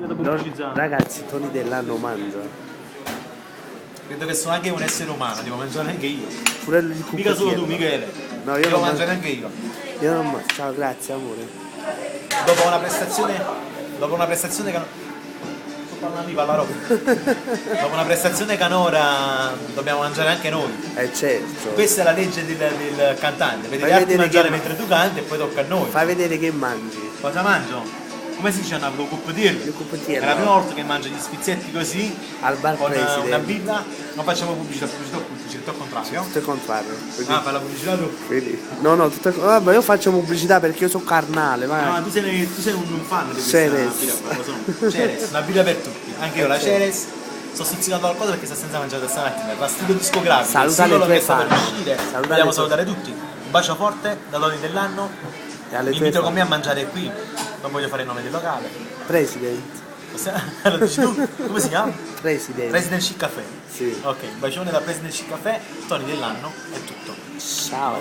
da pubblicizzare. Ragazzi, Tony dell'anno mangia. Credo che sono anche un essere umano, devo mangiare anche io. Pure il Mica solo tu, cucchiaiello. Michele. No, io Devo non mangiare anche io. Io non mangio. Ciao, grazie amore. Dopo una prestazione che... Sto parlando di Pallarò. Dopo una prestazione canora dobbiamo mangiare anche noi. Certo. Questa è la legge del cantante, vedi Fai gli altri vedere mangiare che- mentre tu canti e poi tocca a noi. Fai vedere che mangi. Cosa mangio? Come si dice a Napoli? Un cuppetiello? Il cuppetiello. È la prima volta che mangio gli spizzetti così, Al bar con President. una birra. Non facciamo pubblicità al contrario. Tutto il contrario. Quindi- Ah, fai la pubblicità tu? Vedi? No, tutto il... Vabbè, io faccio pubblicità perché io sono carnale, No, vai. ma tu sei un fan di questa Ceres. birra qua, lo so. Ceres, una birra per tutti. Anche io la Ceres. Sto stuzzicato qualcosa perché sta senza mangiare stamattina. La stile discografico. Saluta il singolo le tue che sta per fan. uscire. Saluta le Vogliamo tue- salutare tutti. Un bacio forte da Tony dell'anno. E alle Vi tue invito fan. con me a mangiare qui. Non voglio fare il nome del locale. President. Lo dici tu? Come si chiama? President. President Chic Café. Sì. Ok, bacione da President Chic Café, Tony dell'anno, è tutto. Ciao.